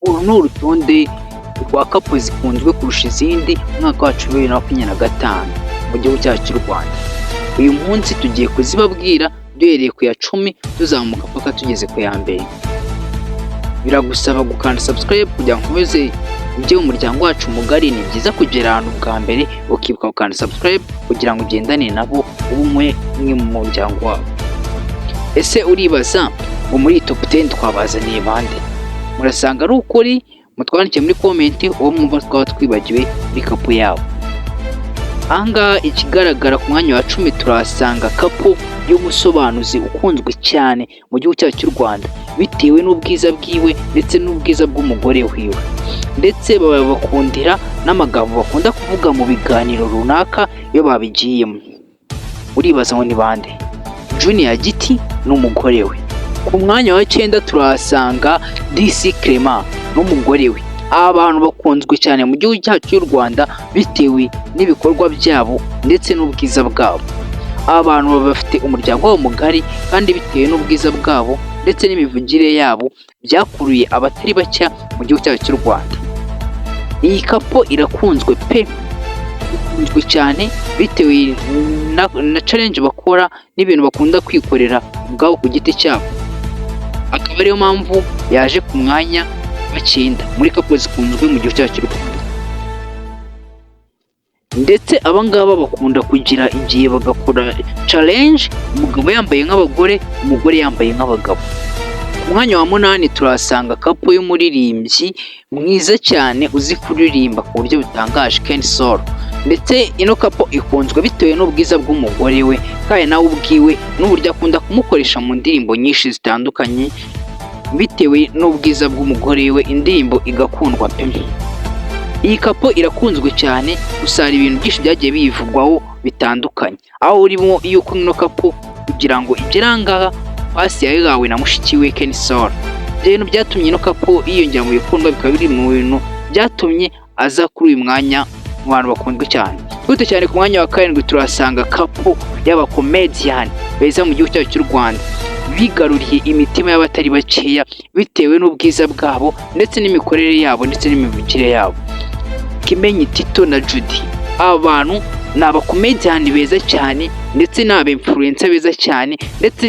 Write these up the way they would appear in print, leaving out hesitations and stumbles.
Uru ni urutonde rwa kapo zikunzwe kurusha izindi umwaka wacu 2025 mu gihugu cyacu cy'u Rwanda. Uyu munsi tugiye kuzibabwira duhereye ku ya 10 tuzamuka paka tugeze ku ya mbere. Biragusaba gukanda subscribe kugira ngo ukomeze ujye mu muryango wacu mugari. Ni byiza kugera ahantu bwa mbere ukibuka gukanda subscribe kugira ngo ugendane nabo ubumwe mu muryango wabo. Ese uribaza ngo muri top 10 twabazaniye bande? Murasanga ari ukuri, mutwandikiye muri comment uwo mwumva twaba twibagiwe muri kapo yabo. Ahangaha ikigaragara ku mwanya wa 10 turasanga kapo y'umusobanuzi ukunzwe cyane mu gihugu cyacu cy'u Rwanda bitewe n'ubwiza bwiwe ndetse n'ubwiza bw'umugore wiwe, ndetse bakundira n'amagambo bakunda kuvuga mu biganiro runaka iyo babigiyemo. Uribaza ngo ni bande? Junior Giti n'umugore we. Ku mwanya wa 9 turasanga DC Clement n'umugore we. Aba bantu bakunzwe cyane mu gihugu cyacu cy'u Rwanda bitewe n'ibikorwa byabo ndetse n'ubwiza bwabo. Aba bantu baba bafite umuryango wabo mugari kandi bitewe n'ubwiza bwabo ndetse n'imivugire yabo byakuruye abatari bacya mu gihugu cyacu cy'u Rwanda. Iyi kapo irakunzwe pe, ikunzwe cyane bitewe na challenge bakora n'ibintu bakunda kwikorera ubwabo ku giti cyabo. Akaba ariyo mpamvu yaje ku mwanya wa 9 muri kapo zikunzwe mu gihugu cyacu cy'u Rwanda. Ndetse abangaba bakunda kugira igihe bagakora challenge, umugabo yambaye nk'abagore, umugore yambaye nk'abagabo. Ku mwanya wa 8 turasanga kapo y'umuririmbyi mwiza cyane uzi kuririmba ku buryo butangaje, Ken Soul. Ndetse ino kapo ikunzwe bitewe n'ubwiza bw'umugore we kandi nawe ubwiwe n'uburyo akunda kumukoresha mu ndirimbo nyinshi zitandukanye. Bitewe n'ubwiza bw'umugore we indirimbo igakundwa pe. Iyi kapo irakunzwe cyane, gusa hari ibintu byinshi byagiye bivugwaho bitandukanye, aho urimo iyo ino kapo kugira ngo igeranga pasi yawe na mushiki we Ken Soul. Ibintu byatumye ino kapo yiyongera mu bikundwa, bikaba biri mu bintu byatumye aza kuri uyu mwanya mu bantu bakunzwe cyane. Twite cyane ku mwanya wa 7 turasanga kapo y'aba comedian beza mu gihugu cyacu cy'u Rwanda bigaruriye imitima y'abatari bakeya bitewe n'ubwiza bwabo ndetse n'imikorere yabo ndetse n'imivugire yabo. Kimenyi Tito na Judy, aba bantu ni abakomedian beza cyane ndetse n'aba influencer beza cyane ndetse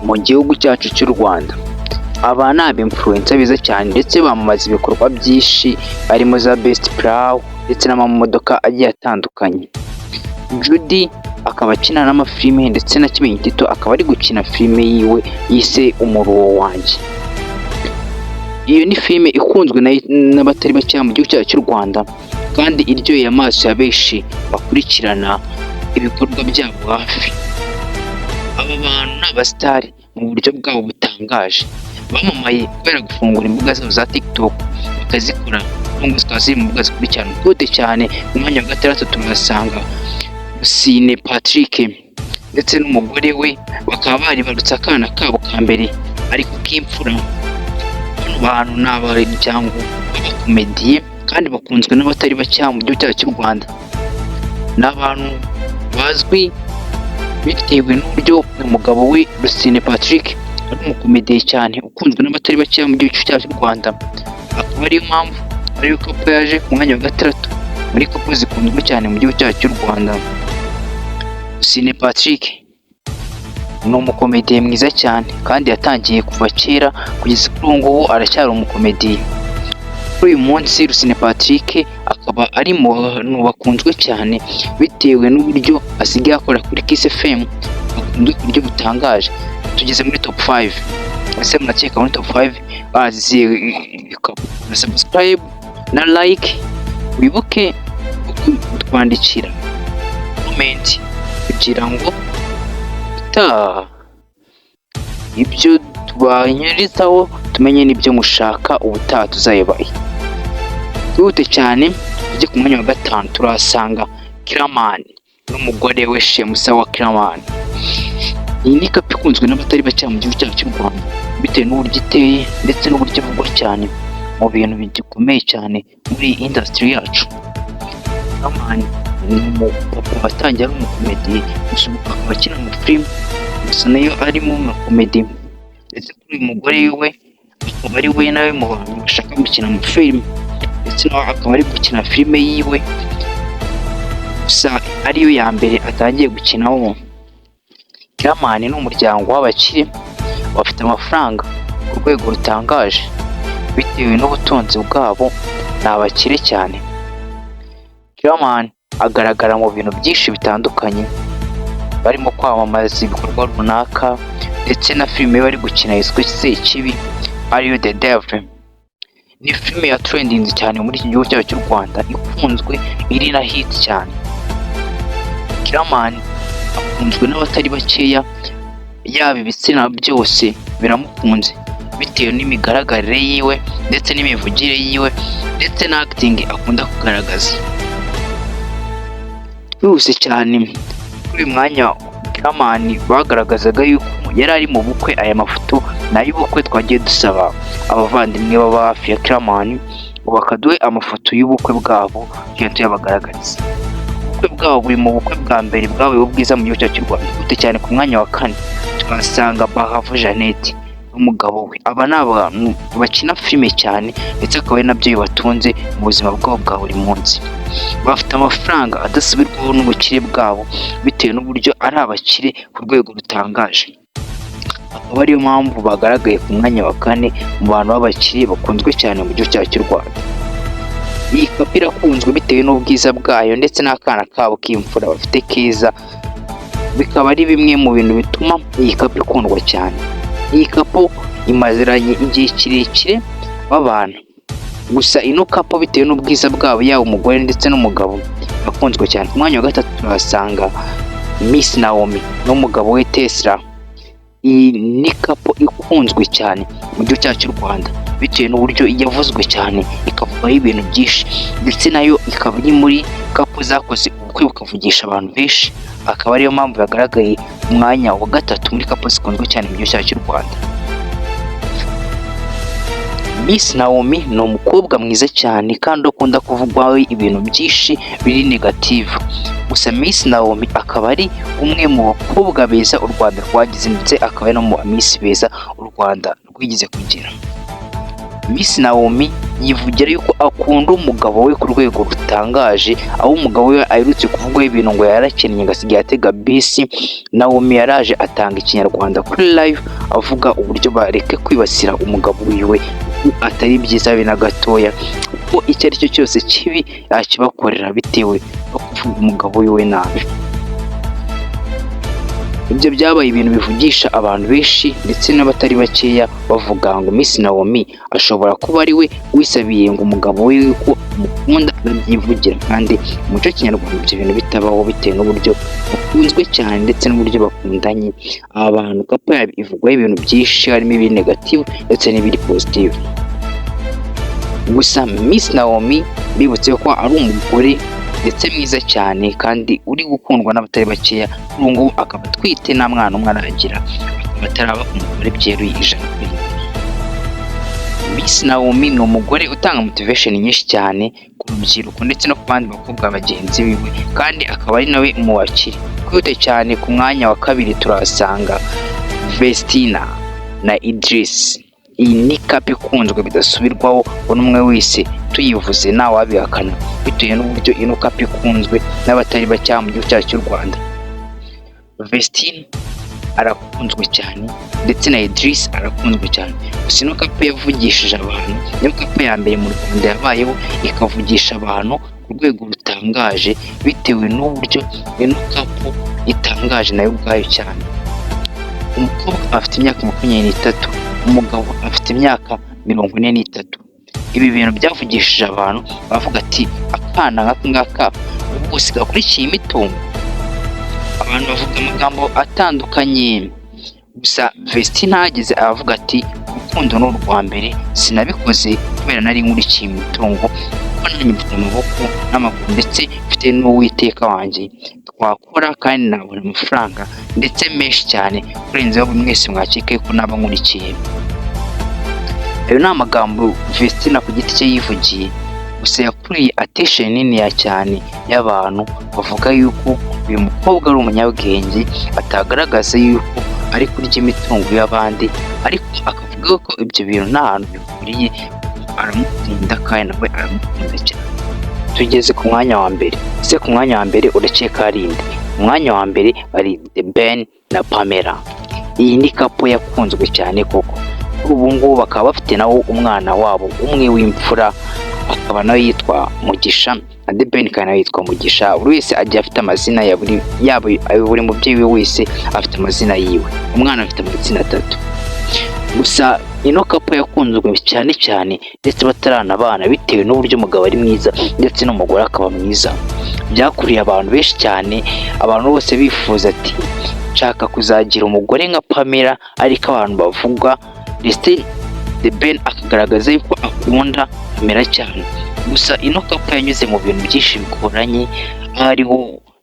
mu gihugu cyacu cy'u Rwanda. Aba ni aba influencer beza cyane ndetse bamamaza ibikorwa byinshi harimo za Best Plow ndetse n'amamodoka agiye atandukanye. Judy akaba akina n'amafilime ndetse na Kimenyi Tito akaba ari gukina filime yiwe yise Umuruho wanjye. Iyo ni filime ikunzwe n'abatari bacya mu gihugu cyacu cy'u Rwanda kandi iryoheye amaso ya benshi bakurikirana ibikorwa byabo hafi. Aba bantu ni abasitari mu buryo bwabo butangaje, bamamaye kubera gufungura imbuga zabo za TikTok bakazikora ngo zikaze mu mbuga zikurikirana. Twite cyane mu mwanya wa 6 tumasanga Sine Patrick ndetse n'umugore we bakaba bari barutse akana kabo ka mbere ariko k'imfura. Abantu n'abaryango b'abakomediye kandi bakunzwe n'abatari bacya mu gihugu cyacu cy'u Rwanda. N'abantu bazwi bitewe n'uburyo umugabo we Sine Patrick ari umukomediye cyane ukunzwe n'abatari bacya mu gihugu cyacu cy'u Rwanda. Akaba ariyo mpamvu ariyo kapo yaje ku mwanya wa 6 muri kapo zikunzwe cyane mu gihugu cyacu cy'u Rwanda. Sine Patrick ni umukomediye mwiza cyane kandi yatangiye kuva kera kugeza kuri ubu ngubu aracyari umukomediye. Kuri uyu munsi Sine Patrick akaba ari mu bantu bakunzwe cyane bitewe n'uburyo asigaye akora kuri Kiss FM, bakunzwe ku buryo butangaje. Tugeze muri top 5. Ese mnakeka muri top 5 bazi subscribe na like, wibuke twandikira comment kugira ngo ibyo tubanyurizaho tumenye n'ibyo mushaka ubutaha tuzayibaye. Twite cyane tujye ku mwanya wa 5 turasanga Kiramani n'umugore we Shemusa wa Kiramani. Iyi ni kapo ikunzwe n'abatari bacya mu gihugu cyacu cy'u Rwanda bitewe n'uburyo iteye ndetse n'uburyo bwo cyane mu bintu bigikomeye cyane muri industry yacu. Kiramani ni umupapa watangiye ari umukomediye, gusa akaba akina mu film gusa nayo arimo na komedi. Ndetse kuri uyu mugore we akaba ari we nawe mu bantu bashaka gukina mu filime, ndetse nawe akaba ari gukina filime yiwe gusa ariyo ya mbere atangiye gukinaho. Kiramani ni umuryango w'abakire bafite amafaranga ku rwego rutangaje, bitewe n'ubutunzi bwabo ni abakire cyane. Kiramani agaragara mu bintu byinshi bitandukanye, barimo kwamamaza ibikorwa runaka, ndetse na filime bari gukina yiswe Sekibi ariyo The Devil. Ni filime ya trending cyane muri iki gihugu cyacu cy'u Rwanda, ikunzwe iri na hit cyane. Kiramani akunzwe n'abatari bakeya, yaba ibitsina byose biramukunze bitewe n'imigaragarire yiwe ndetse n'imivugire yiwe ndetse na acting akunda kugaragaza. Twihuse cyane kuri uyu mwanya, Kiramani bagaragazaga yuko yari ari mu bukwe. Aya mafoto ni ay'ubukwe twagiye dusaba abavandimwe baba hafi ya Kiramani ngo bakaduhe amafoto y'ubukwe bwabo tugenda tuyabagaragariza. Ubukwe bwabo buri mu bukwe bwa mbere bwabaye ubwiza mu gihugu cyacu cy'u Rwanda. Gute cyane ku mwanya wa kane tuhasanga Bahavu Jeannette n'umugabo we. Aba ni abantu bakina filime cyane ndetse akaba ari nabyo bibatunze mu buzima bwabo bwa buri munsi. Bafite amafaranga adasubirwaho n'ubukire bwabo bitewe n'uburyo ari abakire ku rwego rutangaje. Akaba ariyo mpamvu bagaragaye ku mwanya wa kane mu bantu b'abakire bakunzwe cyane mu gihugu cyacu cy'u Rwanda. Iyi kapo irakunzwe bitewe n'ubwiza bwayo ndetse n'akana kabo k'imfura bafite keza, bikaba ari bimwe mu bintu bituma iyi kapo ikundwa cyane. Iyi kapo imaziranye igihe kirekire babana, gusa ino kapo bitewe n'ubwiza bwabo yaba umugore ndetse n'umugabo bakunzwe cyane. Ku mwanya wa gatatu turahasanga Miss Naomi n'umugabo we Tesla. Iyi ni kapo ikunzwe cyane mu gihugu cyacu cy'u Rwanda bitewe n'uburyo yavuzwe cyane ikavugwaho ibintu byinshi, ndetse nayo ikaba iri muri kapo zakoze ubukwe bukavugisha abantu benshi. Akaba ariyo mpamvu yagaragaye ku mwanya wa gatatu muri kapo zikunzwe cyane mu gihugu cyacu cy'u Rwanda. Miss Naomi ni umukobwa mwiza cyane kandi ukunda kuvugwaho ibintu byinshi biri negative. Gusa Miss Naomi akaba ari umwe mu bakobwa beza u Rwanda rwagize, ndetse akaba ari no mu Miss beza u Rwanda rwigize kugira. Miss Naomi yivugira yuko akunda umugabo we ku rwego rutangaje, aho umugabo we aherutse kuvugwaho ibintu ngo yarakennye ngasigaye atega bisi. Naomi yaraje atanga ikinyarwanda kuri live avuga uburyo bareke kwibasira umugabo wiwe, atari byiza be na gatoya, kuko icyo ari cyo cyose kibi yakibakorera bitewe no kuvuga umugabo wiwe nabi. Ibyo byabaye ibintu bivugisha abantu benshi ndetse n'abatari bakeya, bavuga ngo Miss Naomi ashobora kuba ari we wisabiye ngo umugabo we ko amukunda arabyivugira, kandi mu muco kinyarwanda ibyo bintu bitabaho bitewe n'uburyo bakunzwe cyane ndetse n'uburyo bakundanye. Aba bantu kapo ivugwaho ibintu byinshi, harimo ibiri negative ndetse n'ibiri positive. Gusa Miss Naomi bibutse ko ari umugore ndetse mwiza cyane kandi uri gukundwa n'abatari bakeya. Ubu ngubu akaba atwite nta mwana umwe aragira, akaba ataraba umugore byeruye ijana ku ijana. Miss Naomi ni umugore utanga motivation nyinshi cyane ku rubyiruko ndetse no ku bandi bakobwa bagenzi biwe, kandi akaba ari nawe mu bakire. Kwihute cyane ku mwanya wa kabiri turahasanga Vestina na Idris. Iyi ni kapo ikunzwe bidasubirwaho, buri umwe wese tuyivuze ntawe wabihakana bitewe n'uburyo ino kapo ikunzwe n'abatari bake mu gihugu cyacu cy'u Rwanda. Vestina arakunzwe cyane ndetse na Idris arakunzwe cyane. Gusa ino kapo yavugishije abantu, niyo kapo ya mbere mu Rwanda yabayeho ikavugisha abantu ku rwego rutangaje bitewe n'uburyo ino kapo itangaje nayo ubwayo cyane. Umukobwa afite imyaka 23, umugabo afite imyaka 43. Ibi bintu byavugishije abantu bavuga ati akana nk'aka ngaka bose gakurikiye imitungo. Abantu bavuga amagambo atandukanye, gusa Vestina hageze aravuga ati urukundo ni urwa mbere, sinabikoze kubera nari nkurikiye imitungo, kuko nanjye mfite amaboko n'amaguru ndetse mfite n'uwiteka wanjye twakora kandi nabona amafaranga ndetse menshi cyane kurenzaho buri mwese mwakeka ko naba nkurikiye. Ayo ni amagambo Vestina ku giti cye yivugiye, gusa yakuriye attention nini cyane y'abantu bavuga yuko uyu mukobwa ari umunyabwenge, atagaragaza yuko ari kurya imitungo y'abandi, ariko akavuga bivuga ko ibyo bintu nta hantu bihuriye, aramukunda kandi nawe aramukunda cyane. Tugeze ku mwanya wa mbere. Ese ku mwanya wa mbere urakeka ari nde? Umwanya wa mbere ari The Ben na Pamela. Iyi ni kapo yakunzwe cyane koko. Ubu ngubu bakaba bafite nawo umwana wabo umwe w'imfura, akaba nawe yitwa Mugisha, na The Ben kandi nawe yitwa Mugisha. Buri wese agiye afite amazina ya buri mubyeyi we wese afite amazina yiwe. Umwana afite amazina 3. Gusa ino kapo yakunzwe cyane cyane ndetse bataranabana bitewe n'uburyo umugabo ari mwiza ndetse n'umugore akaba mwiza. Byakuriye abantu benshi cyane, abantu bose bifuza ati nshaka kuzagira umugore nka Pamela, ariko abantu bavuga ndetse The Ben akagaragaza yuko akunda Pamela cyane. Gusa ino kapo yanyuze mu bintu byinshi bigoranye, hariho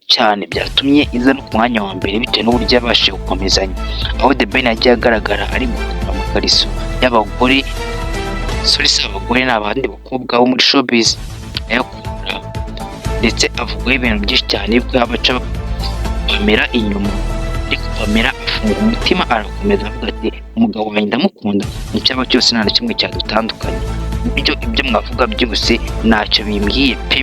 cyane byatumye iza no ku mwanya wa mbere bitewe n'uburyo yabashije gukomezanya, aho The Ben yagiye agaragara ari gukora amakariso y'abagore, si abagore ni abandi bakobwa bo muri showbiz ayakura, ndetse avugaho ibintu byinshi cyane bwabaca Pamela inyuma, ariko Pamela afunga umutima arakomeza avuga ati umugabo wanjye ndamukunda, icyaba cyose nta na kimwe cyadutandukanye, uburyo ibyo mwavuga byose ntacyo bimbwiye pe,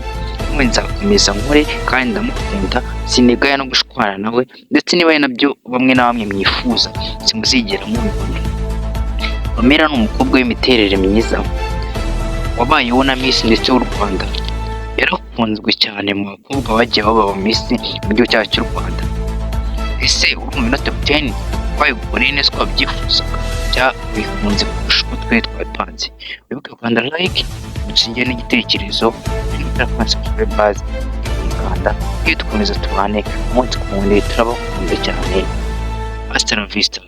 mwe nzakomeza nkore kandi ndamukunda, sinigaya no gushwana nawe, ndetse niba ari nabyo bamwe na bamwe mwifuza simuzigera mubibona. Pamela ni umukobwa w'imiterere myiza, wabayeho na Miss ndetse w'u Rwanda, yarakunzwe cyane mu bakobwa bagiye baba Miss mu gihugu cyacu cy'u Rwanda. Ese urumva na top 10 wayiguriye neza ko wabyifuzaga cyangwa wikunze kurusha uko twari twapanze? Wibuke Rwanda like dushingiye n'igitekerezo kuri base Rwanda, iyo dukomeza tubane umunsi ku wundi, turabakunda cyane. Hasta la vista.